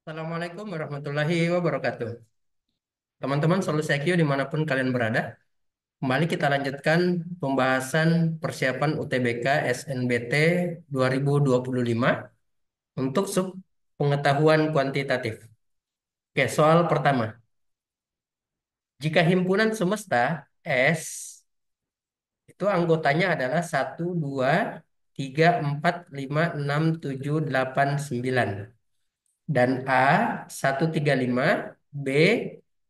Assalamualaikum warahmatullahi wabarakatuh. Teman-teman Solusi IQ dimanapun kalian berada, kembali kita lanjutkan pembahasan persiapan UTBK SNBT 2025 untuk sub pengetahuan kuantitatif. Oke, soal pertama. Jika himpunan semesta S itu anggotanya adalah 1, 2, 3, 4, 5, 6, 7, 8, 9 dan A 1, 3, 5, B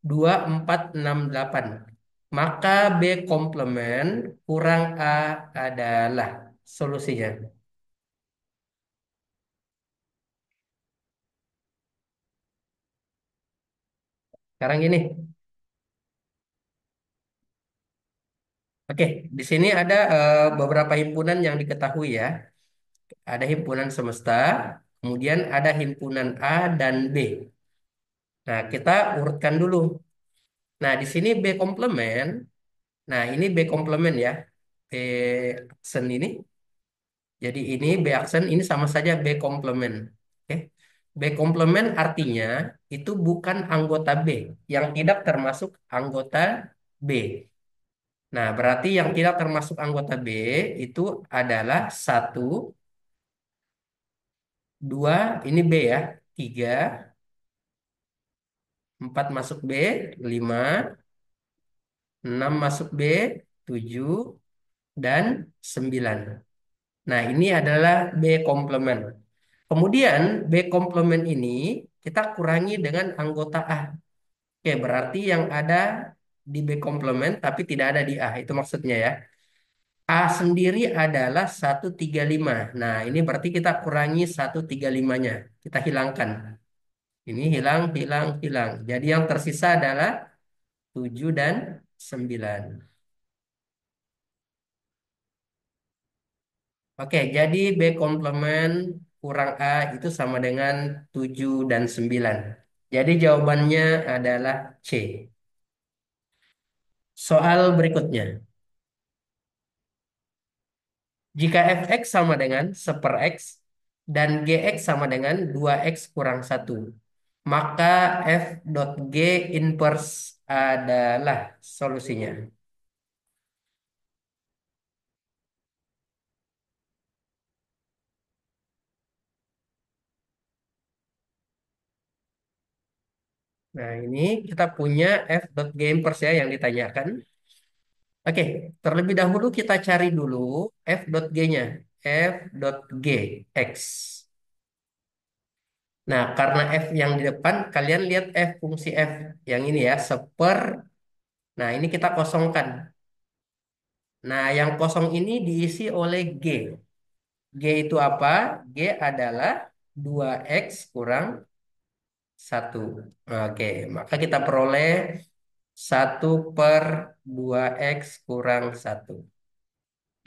2, 4, 6, 8. Maka B komplement kurang A adalah solusinya. Sekarang gini, oke, di sini ada beberapa himpunan yang diketahui ya. Ada himpunan semesta, kemudian ada himpunan A dan B. Nah, kita urutkan dulu. Nah, di sini B komplement. Nah, ini B komplement ya. B aksen ini. Jadi ini B aksen ini sama saja B komplement. Oke. B komplement artinya itu bukan anggota B yang tidak termasuk anggota B. Nah, berarti yang tidak termasuk anggota B itu adalah 1, 2, ini B ya, 3, 4 masuk B, 5, 6 masuk B, 7 dan 9. Nah, ini adalah B komplement. Kemudian B komplement ini kita kurangi dengan anggota A. Oke, berarti yang ada di B komplement tapi tidak ada di A. Itu maksudnya ya. A sendiri adalah 1, 3, 5. Nah, ini berarti kita kurangi 1, 3, 5-nya. Kita hilangkan. Ini hilang, hilang, hilang. Jadi yang tersisa adalah 7 dan 9. Oke, jadi B komplement kurang A itu sama dengan 7 dan 9. Jadi jawabannya adalah C. Soal berikutnya. Jika fx sama dengan 1/x dan gx sama dengan 2x kurang 1, maka f dot g inverse adalah solusinya. Nah, ini kita punya f dot g inverse ya yang ditanyakan. Oke, terlebih dahulu kita cari dulu f dot g-nya. F dot g x. Nah, karena f yang di depan, kalian lihat f fungsi f yang ini ya, seper. Nah, ini kita kosongkan. Nah, yang kosong ini diisi oleh G. G itu apa? G adalah 2x kurang 1. Oke, maka kita peroleh 1/2x kurang 1.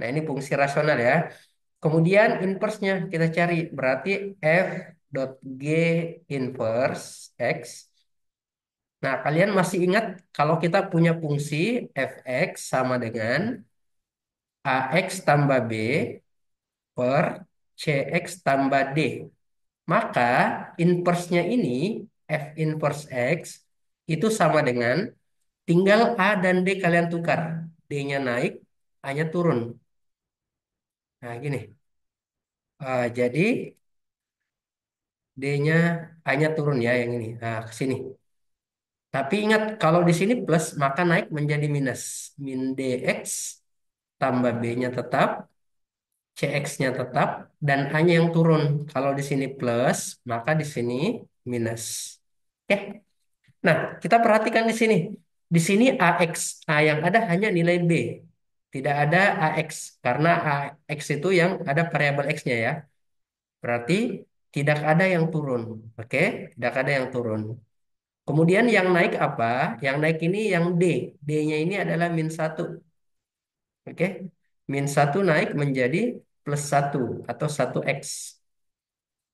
Nah, ini fungsi rasional ya. Kemudian inverse-nya kita cari. Berarti f dot g inverse x. Nah, kalian masih ingat kalau kita punya fungsi fx sama dengan ax tambah b per cx tambah d. Maka inverse-nya ini f inverse x itu sama dengan tinggal a dan d kalian tukar. D-nya naik, a-nya turun. Nah, gini. Jadi D-nya A-nya turun ya yang ini. Nah, ke sini. Tapi ingat kalau di sini plus maka naik menjadi minus. Min dx tambah B-nya tetap, cx-nya tetap dan A-nya yang turun. Kalau di sini plus maka di sini minus. Oke. Nah, kita perhatikan di sini. Di sini AX. Nah, yang ada hanya nilai B. Tidak ada AX karena AX itu yang ada variabel X-nya ya. Berarti tidak ada yang turun. Oke, tidak ada yang turun. Kemudian yang naik apa? Yang naik ini yang D. D-nya ini adalah -1. Oke. -1 naik menjadi +1 atau 1x.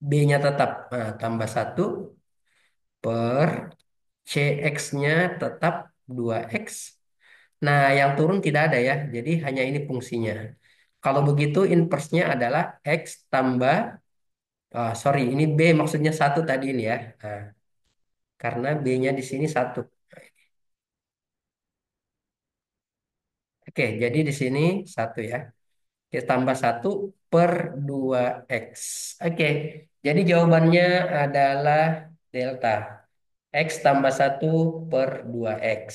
B-nya tetap. Nah, tambah 1 per CX-nya tetap 2x. Nah, yang turun tidak ada ya. Jadi hanya ini fungsinya. Kalau begitu inverse-nya adalah X tambah Sorry, ini B maksudnya satu tadi ini ya. Nah, karena B-nya di sini satu. Oke, jadi di sini satu ya. Kita tambah satu per 2X. Oke, jadi jawabannya adalah delta. X tambah satu per 2X.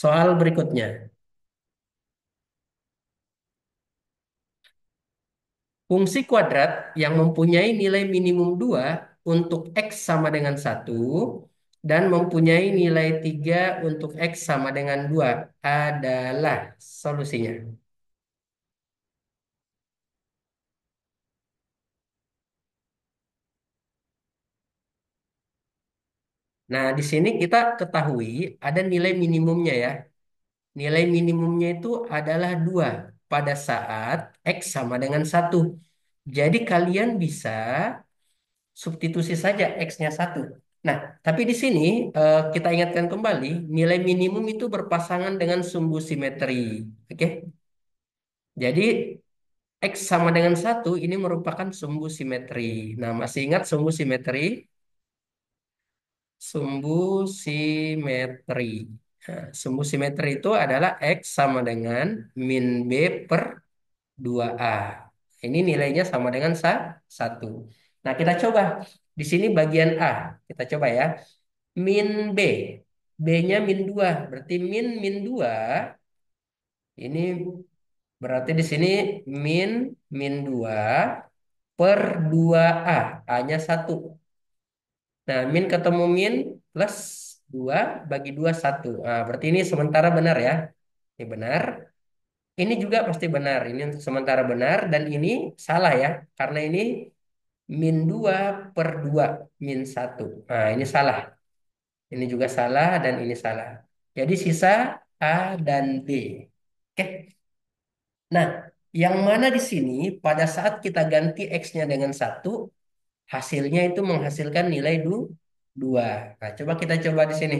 Soal berikutnya. Fungsi kuadrat yang mempunyai nilai minimum 2 untuk X sama dengan satu dan mempunyai nilai 3 untuk X sama dengan 2 adalah solusinya. Nah, di sini kita ketahui ada nilai minimumnya ya. Nilai minimumnya itu adalah 2 pada saat X sama dengan satu. Jadi kalian bisa substitusi saja X-nya satu. Nah, tapi di sini kita ingatkan kembali, nilai minimum itu berpasangan dengan sumbu simetri. Oke, jadi X sama dengan satu ini merupakan sumbu simetri. Nah, masih ingat sumbu simetri? Sumbu simetri. Nah, sumbu simetri itu adalah X sama dengan min B per 2A. Ini nilainya sama dengan satu. Nah, kita coba. Di sini bagian A. Kita coba ya. Min B. B-nya min 2. Berarti min min 2. Ini berarti di sini min min 2 per 2A. A-nya satu. Nah, min ketemu min plus 2 bagi 2 satu. Nah, berarti ini sementara benar ya. Ini benar. Ini juga pasti benar. Ini untuk sementara benar. Dan ini salah ya. Karena ini min 2 per 2 min satu. Nah, ini salah. Ini juga salah dan ini salah. Jadi sisa A dan B. Oke. Nah, yang mana di sini pada saat kita ganti X-nya dengan satu, hasilnya itu menghasilkan nilai 2. Nah, coba kita coba di sini.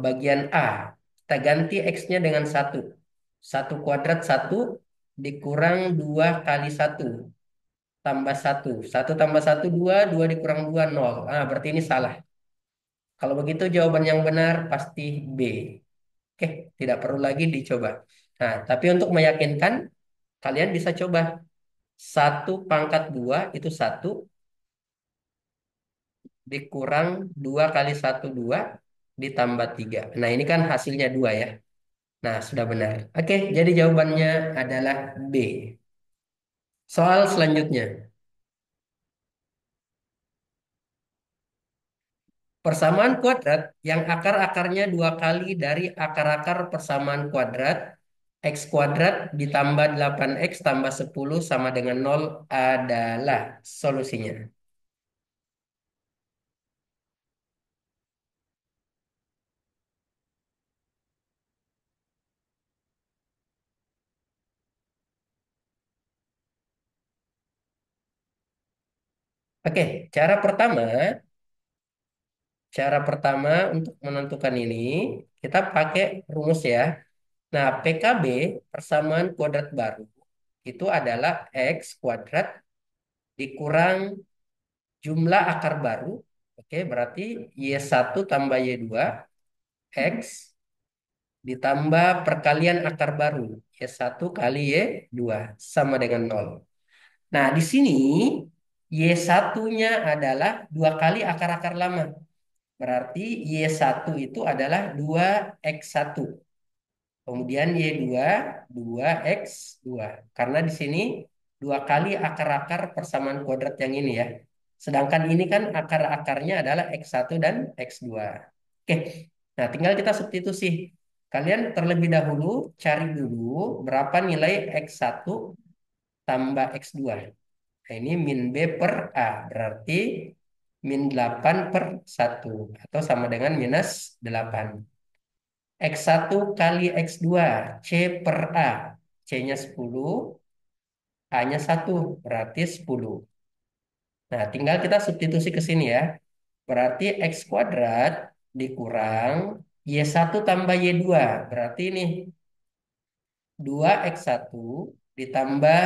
Bagian A, kita ganti X-nya dengan satu. Satu kuadrat satu dikurang 2 kali satu tambah satu. Satu tambah satu, dua. Dua dikurang dua, nol. Ah, berarti ini salah. Kalau begitu jawaban yang benar pasti B. Oke, tidak perlu lagi dicoba. Nah, tapi untuk meyakinkan, kalian bisa coba. Satu pangkat dua itu satu dikurang dua kali satu dua ditambah tiga. Nah, ini kan hasilnya dua ya. Nah, sudah benar. Oke, jadi jawabannya adalah B. Soal selanjutnya. Persamaan kuadrat yang akar-akarnya dua kali dari akar-akar persamaan kuadrat X kuadrat ditambah 8X tambah 10 sama dengan nol adalah solusinya. Oke, cara pertama untuk menentukan ini, kita pakai rumus ya. Nah, PKB, persamaan kuadrat baru, itu adalah X kuadrat dikurang jumlah akar baru. Oke, berarti Y1 tambah Y2 X ditambah perkalian akar baru. Y1 kali Y2 sama dengan nol. Nah, di sini Y1-nya adalah dua kali akar-akar lama. Berarti Y1 itu adalah 2X1. Kemudian Y2, 2X2. Karena di sini dua kali akar-akar persamaan kuadrat yang ini ya. Sedangkan ini kan akar-akarnya adalah X1 dan X2. Oke, nah tinggal kita substitusi. Kalian terlebih dahulu cari dulu berapa nilai X1 tambah X2. Nah, ini min B per A. Berarti min 8 per satu. Atau sama dengan minus 8. X1 kali X2, C per A. C-nya 10, A-nya satu, berarti 10. Nah, tinggal kita substitusi ke sini ya. Berarti X kuadrat dikurang Y1 tambah Y2. Berarti ini 2X1 ditambah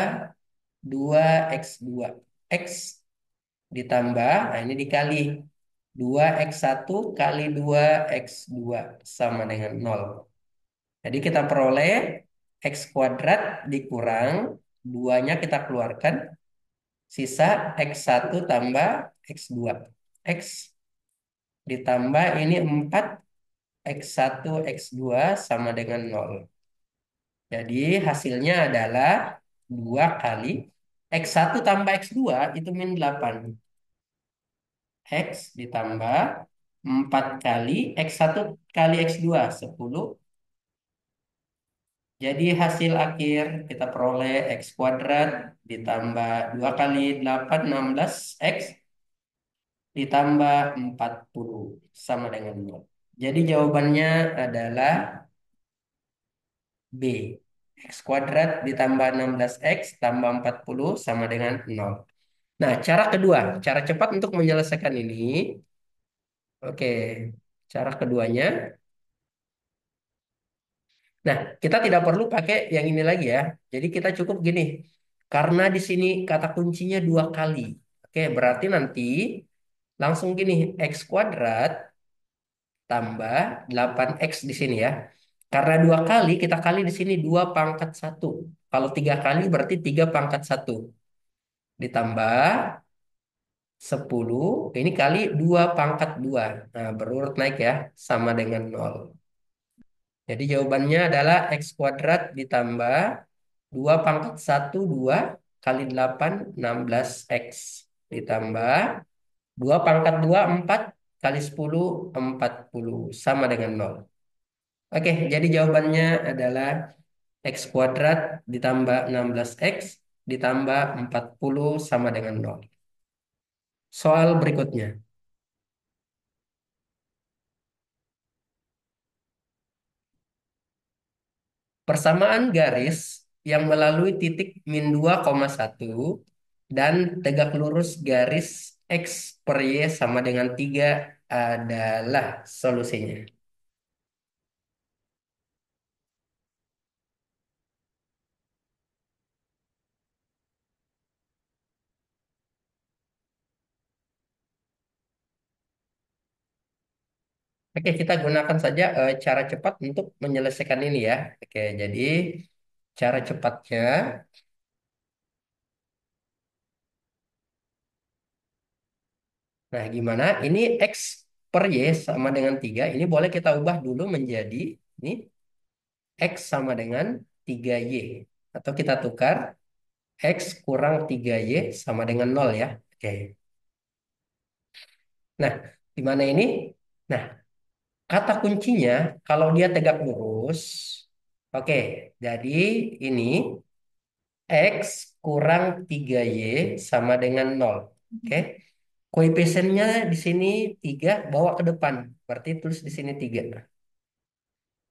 2x2. X ditambah, nah ini dikali. 2x1 kali 2x2 sama dengan 0. Jadi kita peroleh x kuadrat dikurang 2-nya kita keluarkan, sisa x1 tambah x2. X ditambah ini 4, x1 x2 sama dengan 0. Jadi hasilnya adalah 2 kali x1 tambah x2 itu min 8. X ditambah 4 kali x1 kali x2 10. Jadi hasil akhir kita peroleh x kuadrat ditambah 2 kali 8 16 x ditambah 40 sama dengan 0. Jadi jawabannya adalah B. X kuadrat ditambah 16x tambah 40 sama dengan 0. Nah, cara kedua, cara cepat untuk menyelesaikan ini. Oke, cara keduanya. Nah, kita tidak perlu pakai yang ini lagi ya. Jadi kita cukup gini. Karena di sini kata kuncinya 2 kali. Oke, berarti nanti langsung gini. X kuadrat tambah 8x di sini ya. Karena 2 kali, kita kali di sini 2 pangkat 1. Kalau 3 kali berarti 3 pangkat 1. Ditambah 10, ini kali 2 pangkat 2. Nah, berurut naik ya, sama dengan 0. Jadi jawabannya adalah x kuadrat ditambah 2 pangkat 1, 2 kali 8, 16x. Ditambah 2 pangkat 2, 4 kali 10, 40. Sama dengan 0. Oke, jadi jawabannya adalah x kuadrat ditambah 16x ditambah 40 sama dengan 0. Soal berikutnya. Persamaan garis yang melalui titik min 2,1 dan tegak lurus garis X per Y sama dengan 3 adalah solusinya. Oke, kita gunakan saja cara cepat untuk menyelesaikan ini ya. Oke, jadi cara cepatnya, nah gimana? Ini X per Y sama dengan 3. Ini boleh kita ubah dulu menjadi ini X sama dengan 3Y. Atau kita tukar X kurang 3Y sama dengan 0 ya. Oke. Nah, di mana ini? Nah, kata kuncinya kalau dia tegak lurus, oke, jadi ini X kurang 3Y sama dengan 0. Oke. Koefisiennya di sini 3 bawa ke depan. Berarti tulis di sini 3.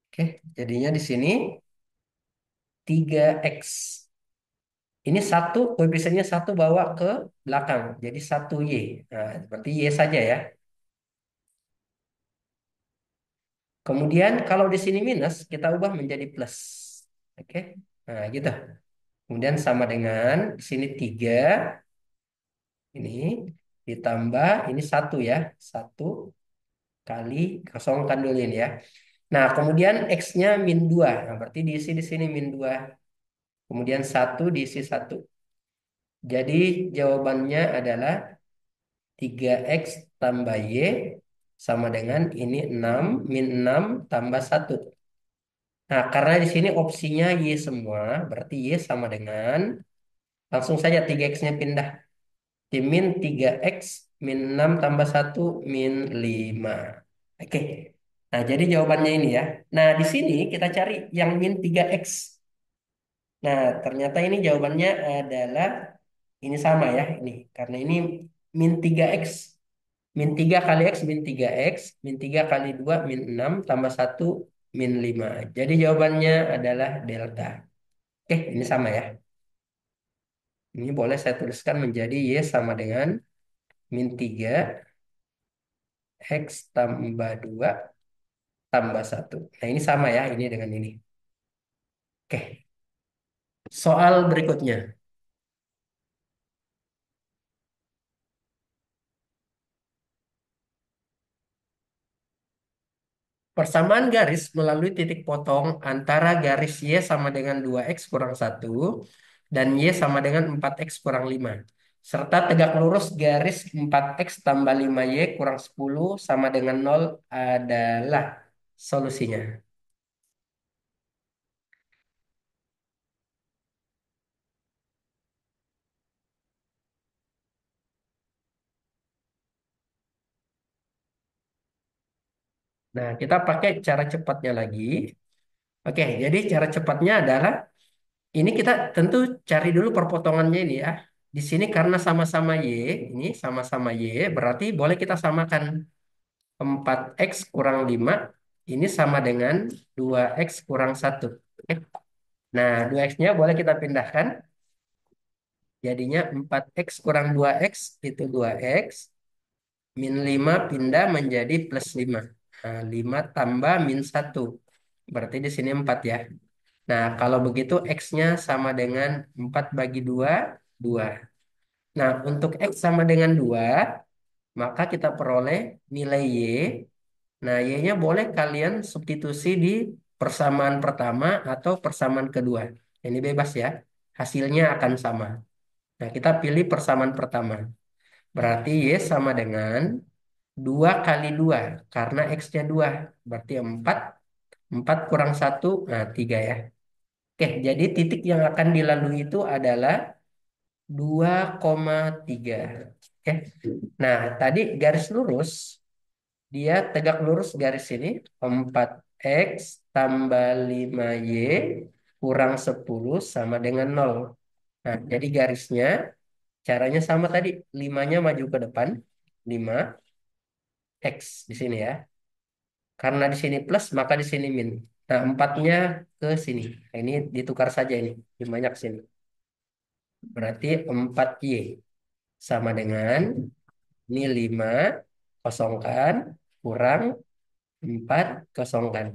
Oke, jadinya di sini 3X. Ini satu, koefisiennya satu bawa ke belakang. Jadi 1Y. Nah, berarti Y saja ya. Kemudian kalau di sini minus, kita ubah menjadi plus. Oke. Nah, gitu. Kemudian sama dengan di sini 3 ini ditambah ini satu ya. Satu kali kosongkan dulu ini ya. Nah, kemudian X-nya min 2. Nah, berarti diisi di sini min 2. Kemudian satu diisi satu. Jadi jawabannya adalah 3X tambah Y sama dengan ini 6 min 6 tambah satu. Nah, karena di sini opsinya Y semua, berarti Y sama dengan, langsung saja 3X-nya pindah. Di min 3X min 6 tambah satu min 5. Oke, nah jadi jawabannya ini ya. Nah, di sini kita cari yang min 3X. Nah, ternyata ini jawabannya adalah ini sama ya, ini. Karena ini min 3X. Min 3 kali X min 3X, min 3 kali 2 min 6 tambah satu min 5. Jadi jawabannya adalah delta. Oke, ini sama ya. Ini boleh saya tuliskan menjadi Y sama dengan min 3 X tambah 2 tambah satu. Nah, ini sama ya, ini dengan ini. Oke, soal berikutnya. Persamaan garis melalui titik potong antara garis Y sama dengan 2X kurang 1 dan Y sama dengan 4X kurang 5. Serta tegak lurus garis 4X tambah 5Y kurang 10 sama dengan 0 adalah solusinya. Nah, kita pakai cara cepatnya lagi. Oke, jadi cara cepatnya adalah ini kita tentu cari dulu perpotongannya ini ya. Di sini karena sama-sama Y, ini sama-sama Y, berarti boleh kita samakan 4X kurang 5 ini sama dengan 2X kurang 1. Oke. Nah, 2X-nya boleh kita pindahkan. Jadinya 4X kurang 2X itu 2X. Min 5 pindah menjadi plus 5. Nah, 5 tambah min 1. Berarti di sini 4 ya. Nah, kalau begitu X-nya sama dengan 4 bagi 2, 2. Nah, untuk X sama dengan 2, maka kita peroleh nilai Y. Nah, Y-nya boleh kalian substitusi di persamaan pertama atau persamaan kedua. Ini bebas ya. Hasilnya akan sama. Nah, kita pilih persamaan pertama. Berarti Y sama dengan 2 kali 2 karena X-nya 2. Berarti 4. 4 kurang 1, nah 3 ya. Oke, jadi titik yang akan dilalui itu adalah 2,3. Oke. Nah, tadi garis lurus, dia tegak lurus garis ini 4X tambah 5Y kurang 10 sama dengan 0. Nah, jadi garisnya caranya sama tadi. 5-nya maju ke depan. 5X di sini ya. Karena di sini plus, maka di sini min. Nah, 4-nya ke sini. Nah, ini ditukar saja ini. 5-nya ke sini. Berarti 4Y sama dengan ini 5 kosongkan kurang 4 kosongkan.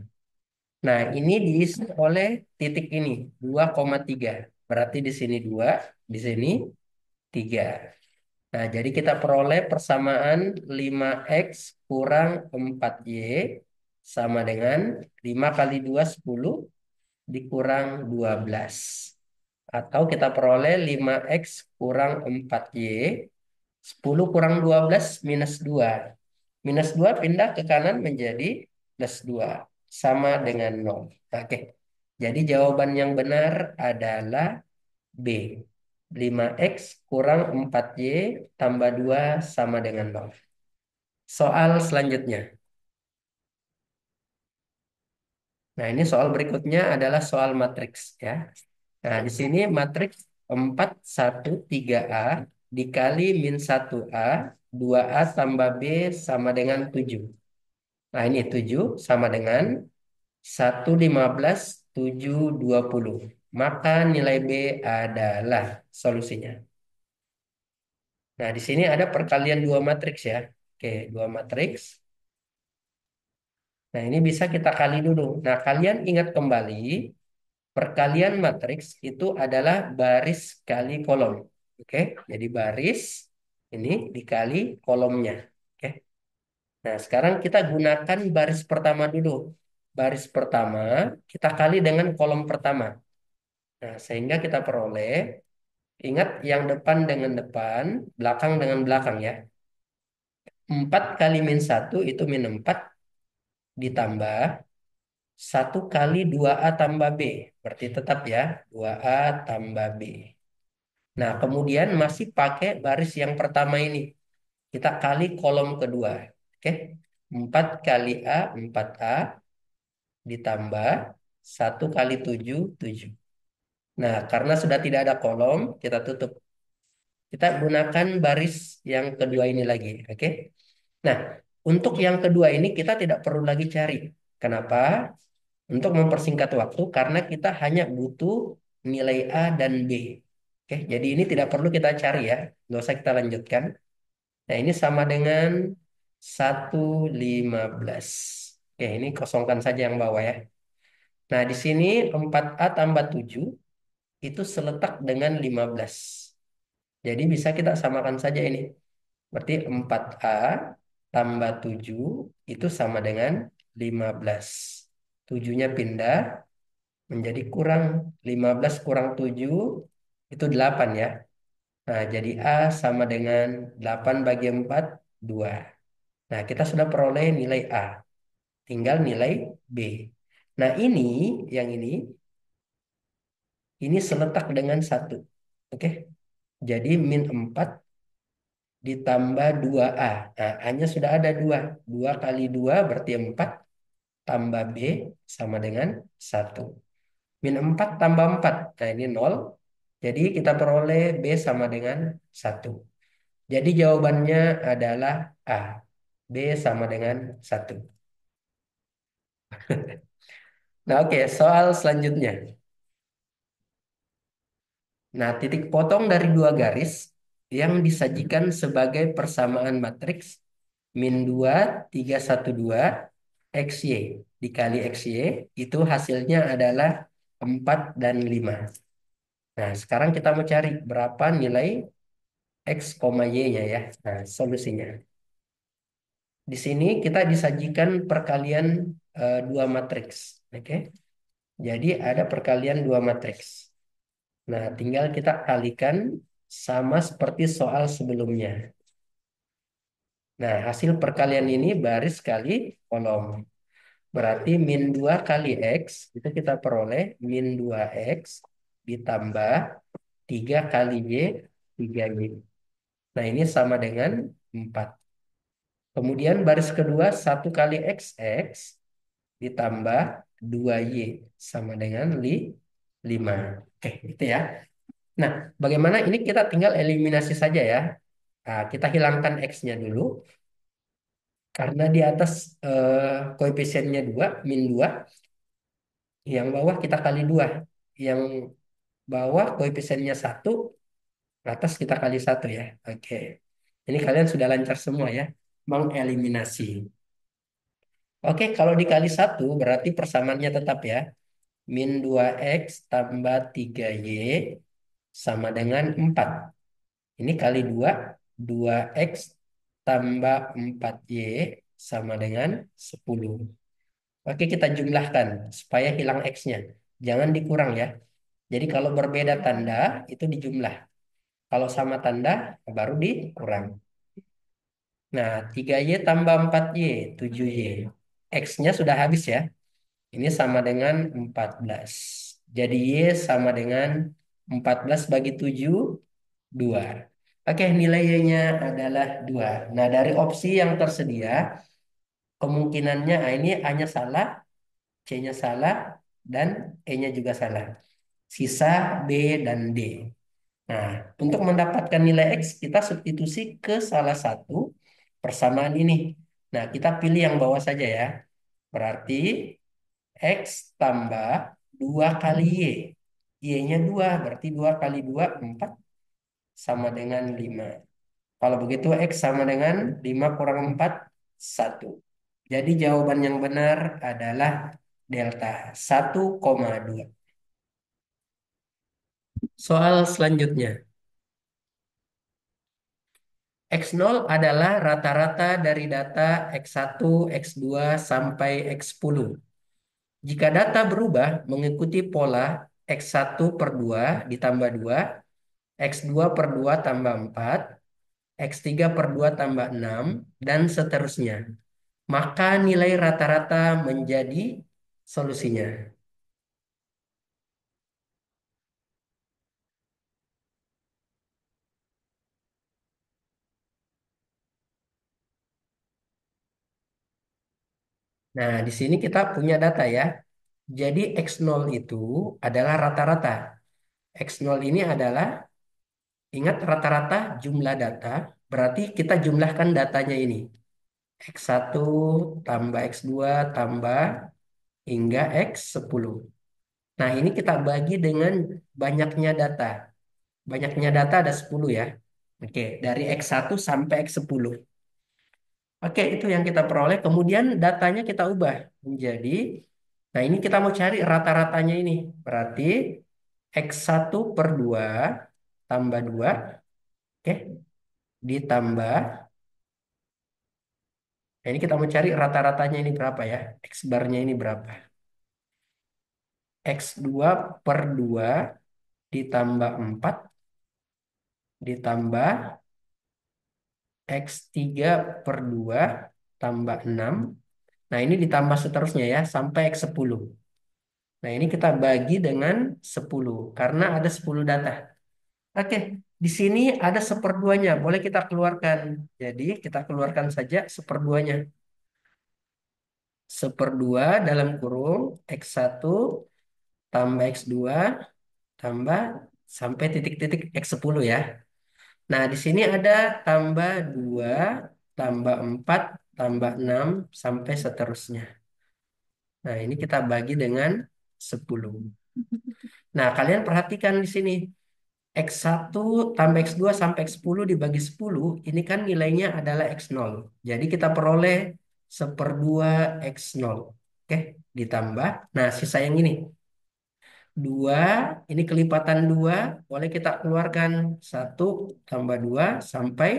Nah, ini diisi oleh titik ini 2,3. Berarti di sini 2, di sini 3. Nah, jadi kita peroleh persamaan 5X kurang 4Y sama dengan 5 kali 2 10 dikurang 12. Atau kita peroleh 5X kurang 4Y. 10 kurang 12 minus 2. Minus 2 pindah ke kanan menjadi plus 2. Sama dengan 0. Oke. Jadi jawaban yang benar adalah B. 5X kurang 4Y tambah 2 sama dengan 0. Soal selanjutnya. Nah, ini soal berikutnya adalah soal matriks ya. Nah, di sini matriks 4 1 3 A dikali min 1A, 2A tambah B sama dengan 7. Nah, ini 7 sama dengan 1 15 7 20. Maka nilai B adalah solusinya. Nah, di sini ada perkalian dua matriks ya. Oke, dua matriks. Nah, ini bisa kita kali dulu. Nah, kalian ingat kembali, perkalian matriks itu adalah baris kali kolom. Oke, jadi baris ini dikali kolomnya. Oke. Nah, sekarang kita gunakan baris pertama dulu. Baris pertama kita kali dengan kolom pertama. Nah, sehingga kita peroleh, ingat yang depan dengan depan, belakang dengan belakang ya. 4 kali min 1 itu min 4 ditambah 1 kali 2A tambah B. Berarti tetap ya, 2A tambah B. Nah, kemudian masih pakai baris yang pertama ini. Kita kali kolom kedua. Oke. 4 kali A, 4A ditambah 1 kali 7 7. Nah, karena sudah tidak ada kolom, kita tutup. Kita gunakan baris yang kedua ini lagi. Oke. Nah, untuk yang kedua ini kita tidak perlu lagi cari. Kenapa? Untuk mempersingkat waktu, karena kita hanya butuh nilai A dan B. Oke, jadi ini tidak perlu kita cari ya. Nggak usah kita lanjutkan. Nah, ini sama dengan 1,15. Oke, ini kosongkan saja yang bawah ya. Nah, di sini 4A tambah 7 itu seletak dengan 15. Jadi bisa kita samakan saja ini. Berarti 4A tambah 7 itu sama dengan 15. 7-nya pindah menjadi kurang 15 kurang 7 itu 8 ya. Nah, jadi A sama dengan 8 bagi 4 2. Nah, kita sudah peroleh nilai A. Tinggal nilai B. Nah, yang ini seletak dengan satu. Oke. Jadi min 4 ditambah 2A. Nah, A-nya sudah ada 2. 2 kali 2 berarti 4 tambah B sama dengan 1. Min 4 tambah 4. Nah, ini 0. Jadi kita peroleh B sama dengan 1. Jadi jawabannya adalah A. B sama dengan 1. Nah, oke, soal selanjutnya. Nah, titik potong dari dua garis yang disajikan sebagai persamaan matriks min 2 3 1 2 XY dikali XY itu hasilnya adalah 4 dan 5. Nah, sekarang kita mau cari berapa nilai X, Y-nya ya. Nah, solusinya. Di sini kita disajikan perkalian dua matriks. Oke. Jadi ada perkalian dua matriks. Nah, tinggal kita kalikan sama seperti soal sebelumnya. Nah, hasil perkalian ini baris kali kolom. Berarti min 2 kali X itu kita peroleh min 2X ditambah 3 kali Y, 3Y. Nah, ini sama dengan 4. Kemudian baris kedua 1 kali XX ditambah 2Y sama dengan 5. Oke, itu ya. Nah, bagaimana ini kita tinggal eliminasi saja ya. Nah, kita hilangkan X-nya dulu. Karena di atas koefisiennya 2 min 2, yang bawah kita kali 2. Yang bawah koefisiennya 1, atas kita kali 1 ya. Oke. Ini kalian sudah lancar semua ya. Mengeliminasi. Oke, kalau dikali 1 berarti persamaannya tetap ya. Min 2X tambah 3Y sama dengan 4. Ini kali 2, 2X tambah 4Y sama dengan 10. Oke, kita jumlahkan supaya hilang X-nya. Jangan dikurang ya. Jadi kalau berbeda tanda, itu dijumlah. Kalau sama tanda, baru dikurang. Nah, 3Y tambah 4Y, 7Y. X-nya sudah habis ya. Ini sama dengan 14. Jadi Y sama dengan 14 bagi 7, 2. Oke, nilai Y-nya adalah 2. Nah, dari opsi yang tersedia, kemungkinannya ini A-nya salah, C-nya salah, dan E-nya juga salah. Sisa B dan D. Nah, untuk mendapatkan nilai X, kita substitusi ke salah satu persamaan ini. Nah, kita pilih yang bawah saja ya. Berarti X tambah 2 kali Y. Y-nya 2, berarti 2 kali 2, 4 sama dengan 5. Kalau begitu X sama dengan 5 kurang 4, 1. Jadi jawaban yang benar adalah delta 1,2. Soal selanjutnya. X0 adalah rata-rata dari data X1, X2, sampai X10. Jika data berubah mengikuti pola X1 per 2 ditambah 2, X2 per 2 tambah 4, X3 per 2 tambah 6, dan seterusnya. Maka nilai rata-rata menjadi solusinya. Nah, di sini kita punya data ya. Jadi X0 itu adalah rata-rata. X0 ini adalah, ingat rata-rata jumlah data, berarti kita jumlahkan datanya ini. X1 tambah X2 tambah hingga X10. Nah, ini kita bagi dengan banyaknya data. Banyaknya data ada 10 ya. Oke, dari X1 sampai X10. Oke, itu yang kita peroleh. Kemudian datanya kita ubah menjadi, nah ini kita mau cari rata-ratanya ini. Berarti X1 per 2 tambah 2, oke, ditambah Nah, ini kita mau cari rata-ratanya ini berapa ya? X barnya ini berapa? X2/2 ditambah 4 ditambah X3/2 tambah 6. Nah, ini ditambah seterusnya ya, sampai X10. Nah, ini kita bagi dengan 10, karena ada 10 data. Oke, di sini ada seperduanya, boleh kita keluarkan. Jadi, kita keluarkan saja seperduanya. Seperdua dalam kurung X1 tambah X2 tambah sampai titik-titik X10 ya. Nah, di sini ada tambah 2 tambah 4 tambah 6 sampai seterusnya. Nah, ini kita bagi dengan 10. Nah, kalian perhatikan di sini. X1 tambah X2 sampai X10 dibagi 10, ini kan nilainya adalah X0. Jadi kita peroleh seperdua X0. Oke, ditambah. Nah, sisa yang ini. 2, ini kelipatan 2, boleh kita keluarkan. 1 tambah 2 sampai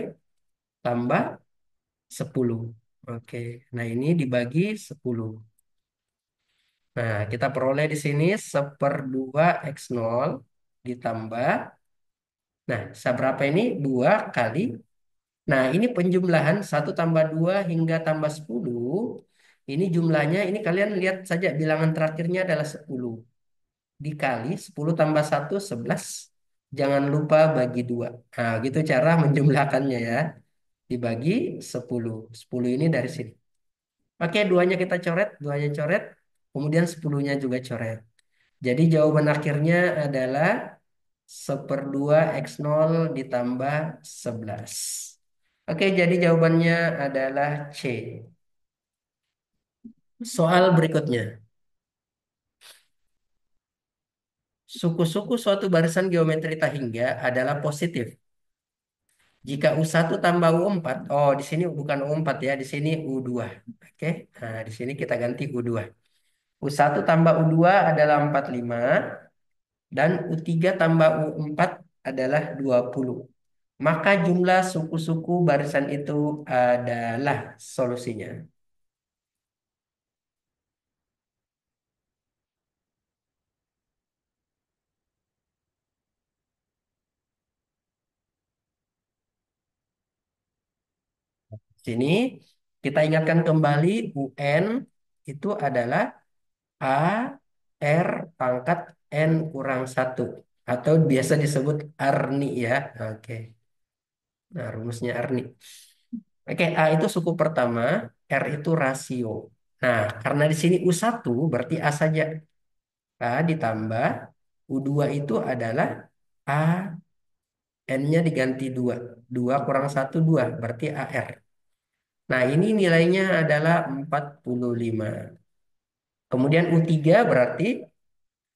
tambah 10. Oke, nah ini dibagi 10. Nah, kita peroleh di sini seperdua X0 ditambah. Nah, seberapa ini? 2 kali. Nah, ini penjumlahan 1 tambah 2 hingga tambah 10. Ini jumlahnya, ini kalian lihat saja bilangan terakhirnya adalah 10. Dikali 10 tambah 1, 11. Jangan lupa bagi 2. Nah, gitu cara menjumlahkannya ya. Dibagi 10. 10 ini dari sini. Oke, duanya kita coret, duanya coret. Kemudian 10-nya juga coret. Jadi jawaban akhirnya adalah seperdua X0 ditambah 11. Oke, jadi jawabannya adalah C. Soal berikutnya. Suku-suku suatu barisan geometri Tahingga adalah positif. Jika U1 tambah U4, oh di sini bukan U4 ya, di sini U2. Oke, nah di sini kita ganti U2. U1 tambah U2 adalah 45 dan U3 tambah U4 adalah 20. Maka jumlah suku-suku barisan itu adalah solusinya. Sini kita ingatkan kembali UN itu adalah A R pangkat N kurang satu atau biasa disebut Arni ya. Oke. Nah, rumusnya Arni. Oke, A itu suku pertama, R itu rasio. Nah, karena di sini U1 berarti A saja. A ditambah U2 itu adalah A, N-nya diganti 2. 2 kurang satu 2 berarti AR. Nah, ini nilainya adalah 45. Kemudian U3 berarti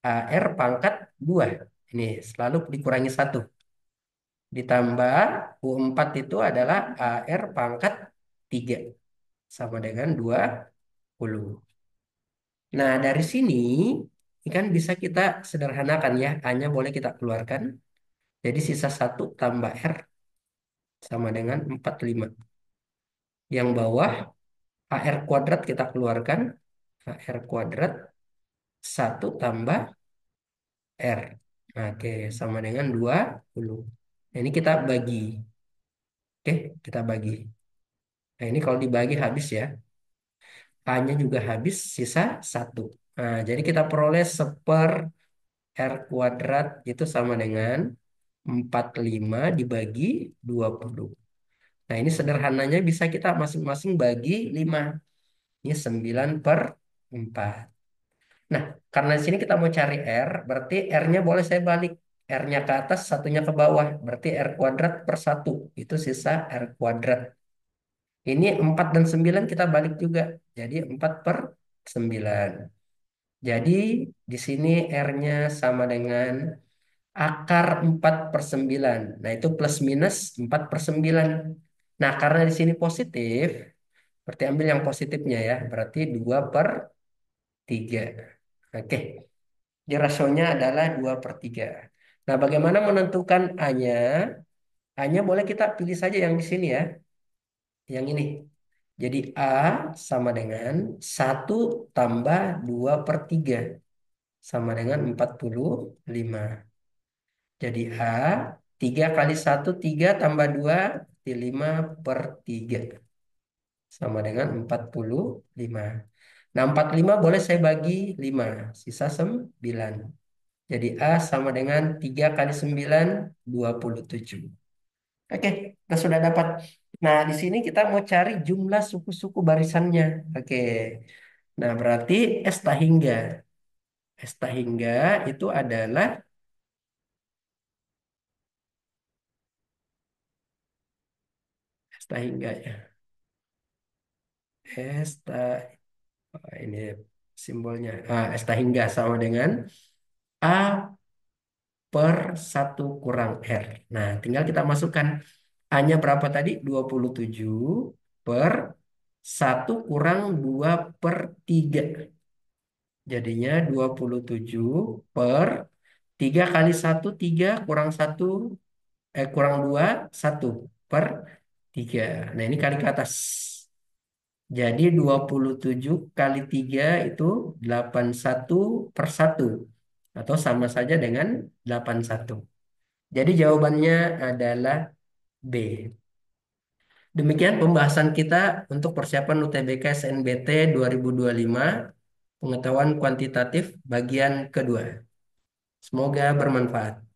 AR pangkat 2. Ini selalu dikurangi satu. Ditambah U4 itu adalah AR pangkat 3. Sama dengan 20. Nah, dari sini ini kan bisa kita sederhanakan ya. A-nya boleh kita keluarkan. Jadi sisa satu tambah R sama dengan 45. Yang bawah AR kuadrat kita keluarkan. AR kuadrat 1 tambah R. Oke, sama dengan 20. Nah, ini kita bagi. Oke, kita bagi. Nah, ini kalau dibagi habis ya. A-nya juga habis, sisa satu. Nah, jadi kita peroleh R kuadrat itu sama dengan 45 dibagi 20. Nah, ini sederhananya bisa kita masing-masing bagi 5. Ini 9/4. Nah, karena di sini kita mau cari R, berarti R-nya boleh saya balik. R-nya ke atas, satunya ke bawah. Berarti R kuadrat per 1. Itu sisa R kuadrat. Ini 4 dan 9 kita balik juga. Jadi 4/9. Jadi di sini R-nya sama dengan akar 4/9. Nah, itu plus minus 4/9. Nah, karena di sini positif, berarti ambil yang positifnya ya. Berarti 2/3. Oke. Jadi rasionya adalah 2/3. Nah, bagaimana menentukan A-nya? A-nya boleh kita pilih saja yang di sini ya. Yang ini. Jadi A sama dengan 1 tambah 2/3 sama dengan 45. Jadi A, 3 kali 1, 3 tambah 2, 5/3. Sama dengan 45. Nah, 45 boleh saya bagi 5. Sisa 9. Jadi A sama dengan 3 kali 9, 27. Oke, kita sudah dapat. Nah, di sini kita mau cari jumlah suku-suku barisannya. Oke. Nah, berarti S tahingga. S tahingga itu adalah S tahingga ya. S ta, ini simbolnya. S tahingga sama dengan A per 1 kurang R. Nah, tinggal kita masukkan A-nya berapa tadi? 27 per 1 kurang 2/3. Jadinya 27 per 3 kali 1, 3 kurang 1, kurang 2, 1 per 3. Nah, ini kali ke atas. Jadi 27 kali 3 itu 81/1. Atau sama saja dengan 81. Jadi jawabannya adalah B. Demikian pembahasan kita untuk persiapan UTBK SNBT 2025, pengetahuan kuantitatif bagian kedua. Semoga bermanfaat.